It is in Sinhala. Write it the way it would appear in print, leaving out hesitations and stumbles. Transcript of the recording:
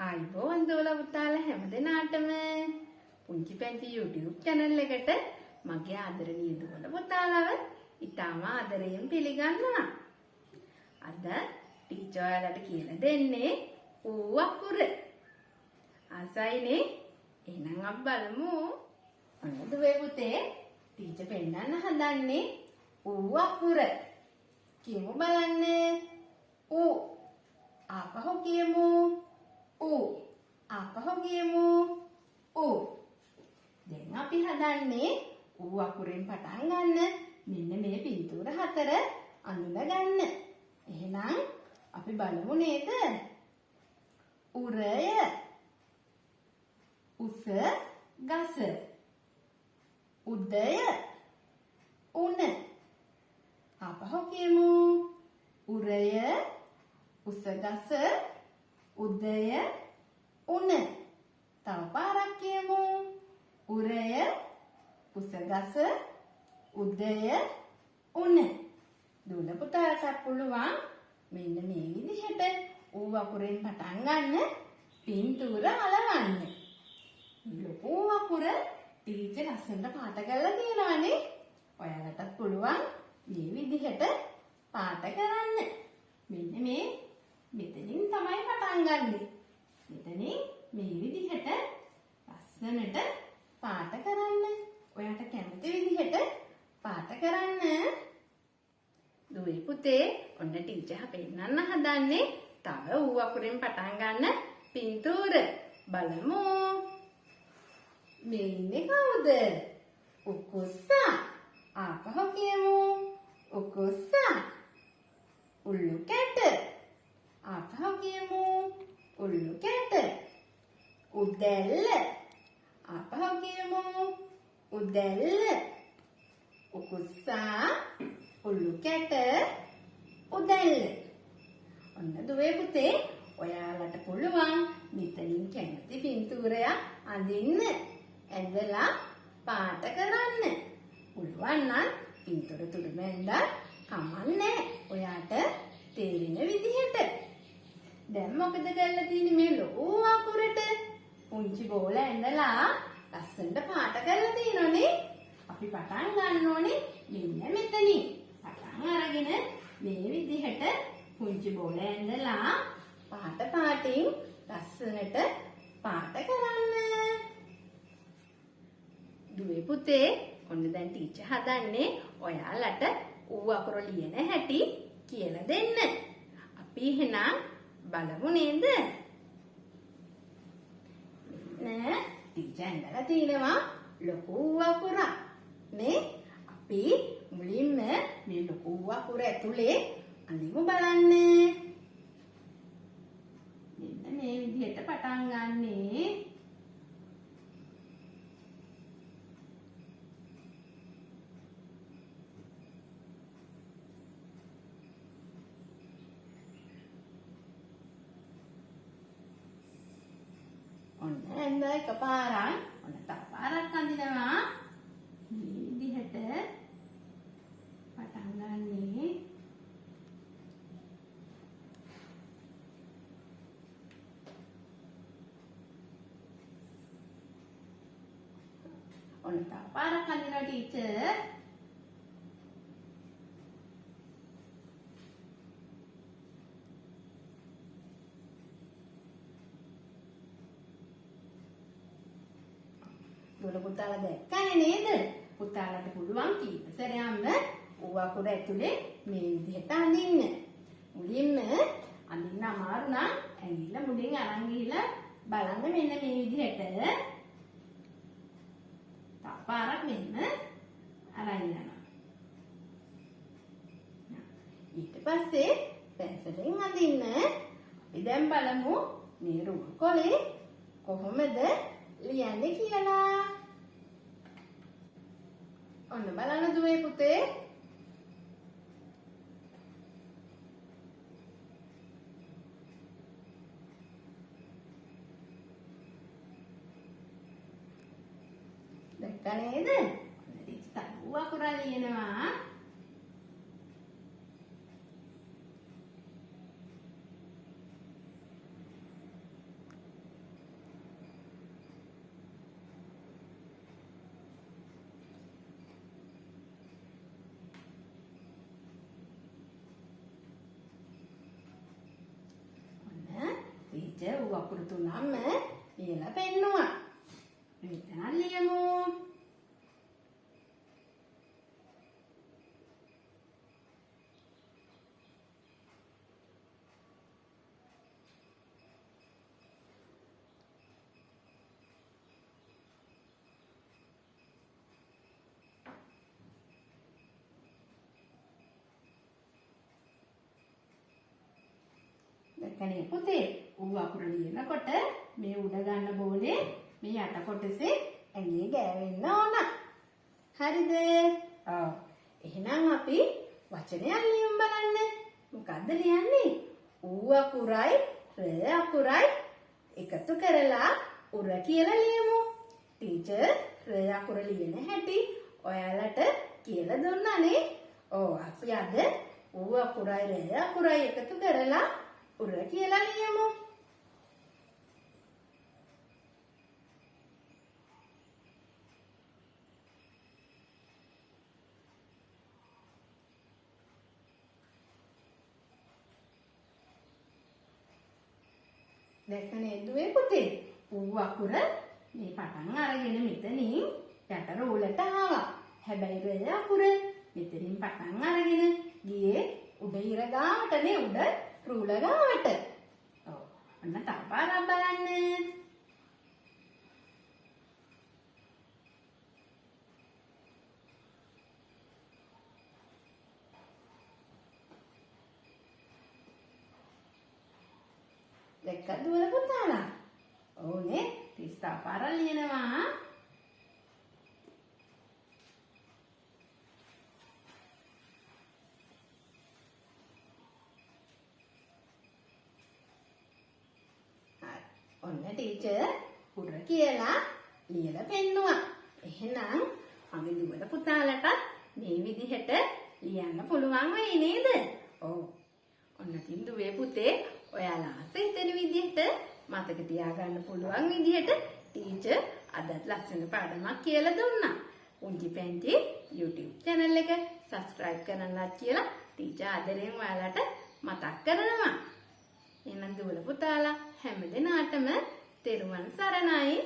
අයිබෝන් දෝලා පුතාලා හැමදෙනාටම පුංචි පැංචි YouTube channel එකට මගේ ආදරණීය දෝලා පුතාලව ඉතාම ආදරයෙන් පිළිගන්නවා. අද ටීචර් ඔයාලට කියලා දෙන්නේ ඌ අකුර. ආසයිනේ? එහෙනම් අපි බලමු. ඔන්න දුවේ පුතේ ටීචර් පෙන්නන්න හදන්නේ ඌ අකුර. කියමු බලන්න. ඌ ආපහු කියමු. ඌ ආපහු කියමු. ඌ. දැන් අපි හදන්නේ ඌ අකුරෙන් පටන් ගන්න මෙන්න මේ පින්තූර හතර අඳුන ගන්න. එහෙනම් අපි බලමු නේද? උරය, උස, ගස, උදය, උණ. ආපහු කියමු. උරය, උස, ගස, උදය, උණ. තව පාරක් කියමු. උරය, උස, ගස, උදය, උණ. දුවන පුතාට පුළුවන් මෙන්න මේ විදිහට ඌ අකුරෙන් පටන් ගන්න පින්තූර අලවන්න. ලොකු අකුර ටීචර් ලස්සනට පාට කරලා තියෙනවානේ. ඔයාලටත් පුළුවන් මේ විදිහට පාට කරන්න. මෙන්න මේ මෙතනින් තමයි පටන් ගන්නෙ. මෙතනින් මේ විදිහට ලස්සනට පාට කරන්න. ඔයාට කැමති විදිහට පාට කරන්න. දුවේ පුතේ ඔන්න ටීචර් පෙන්නන්න හදන්නේ තව ඌ අකුරෙන් පටන් ගන්න පින්තූර. බලමු. මේ ඉන්නේ කවුද? උකුස්සා. ආපහු කියමු. උකුස්සා. උල්ලු කැට. ආපහු කියමු. උල්ලු කැට. උදැල්ල. ආපහු කියමු. උදැල්ල. උකුස්සා, උල්ලු කැට, උදැල්ල. ඔන්න දුවේ පුතේ ඔයාලට පුළුවන් මෙතනින් කැමති පින්තූරයක් අඳින්න. ඇඳලා පාට කරන්න. පුළුවන් නම් පින්තූර තුඩු මැන්දත් කමන්නේ. ඔයාට තේරෙන විදිහට. දැන් මොකද කරලා තියෙන්නේ මේ ලොකු අකුරට? පුංචි බෝල ඇඳලා ලස්සනට පාට කරලා තියෙනනේ. අපි පටන් ගන්න ඕනේ මෙන්න මෙතනින්. පටන් අරගෙන මේ විදිහට පුංචි බෝල ඇඳලා පාට පාටින් ලස්සනට පාට කරන්න. දුවේ පුතේ ඔන්න දැන් ටීචර් හදන්නේ ඔයාලට ඌ අකුර ලියන හැටි කියලා දෙන්න. අපි එහෙනම් බලමු නේද? නෑ ටීචර් ඇඳලා තිනවා ලොකු අකුරක්. නේ අපි මුලින්ම මේ ලොකු අකුර ඇතුලේ අඳිමු බලන්න. මෙන්න මේ විදිහට පටන් ගන්නේ. ඔන්න ඇඳ එකපාරක්. ඔන්න තව පාරක් අඳිනවා. මේ විදිහට පටන් ගන්නේ. ඔන්න තව පාරක් අඳිනවා ටීචර්. දුවන පුතාලා දැක්කනේ නේද? පුතාලට පුළුවන් කීප සැරයක්ම ඌ අකුර ඇතුලේ මේ විදිහට අඳින්න. මුලින්ම අඳින්න අමාරු නම් ඇඟිල්ල මුලින් අරන් ගිහිල්ලා බලන්න මෙන්න මේ විදිහට. තව පාරක් මෙන්න අරන් යනවා. ඊට පස්සේ පැන්සලෙන් අඳින්න. අපි දැන් බලමු මේ රුක් කොලේ කොහොමද ලියන්නේ කියලා. ඔන්න බලන්න දුවේ පුතේ. දැක්ක නේද? ඔන්න ටීචර් අකුර ලියනවා. අකුරු තුනම ලියලා පෙන්නුවා. මෙතන ලියමු. දැක්කනේ පුතේ ඌ අකුරු ලියනකොට මේ උඩ ගන්න බෝලේ මේ යට කොටසේ ඇඟේ ගෑවෙන්න ඕන. හරිද? ඔව්. එහෙනම් අපි වචනයක් ලියමු බලන්න. මොකද්ද ලියන්නේ? ඌ අකුරයි ර අකුරයි එකතු කරලා උර කියලා ලියමු. ටීචර් ර අකුර ලියන හැටි ඔයාලට කියලා දුන්නානේ. ඔව් අපි අද ඌ අකුරයි ර අකුරයි එකතු කරලා උර කියලා ලියමු. දැක්කනේ දුවේ පුතේ ඌ අකුර මේ පටන් අරගෙන මෙතනින් යට රෝලට ආවා. හැබැයි ර අකුර මෙතනින් පටන් අරගෙන ගියේ උඩ ඉර ගාවටනේ උඩ රූල ගාවට. ඔව්. අන්න තව පාරක් බලන්න. දැක්කද දුවල පුතාලා? ඕනේ. ටිස් තව පාරක් ලියනවා. ඔන්න ටීචර් උර කියලා ලියලා පෙන්නුවා. එහෙනම් අපි දුවල පුතාලට මේ විදිහට ලියන්න පුළුවන් වෙයි නේද? ඔව්. ඔන්න තින්දුවේ පුතේ ඔයාලා හිතන විදිහට මතක තියාගන්න පුළුවන් විදිහට ටීචර් අදත් ලස්සන පාඩමක් කියලා දුන්නා. පුංචි පැංචි YouTube channel එක subscribe කරන්නත් කියලා ටීචර් ආදරෙන් ඔයාලට මතක් කරනවා. එහෙනම් දුවල පුතාලා හැම දිනාටම තෙරුවන් සරණයි.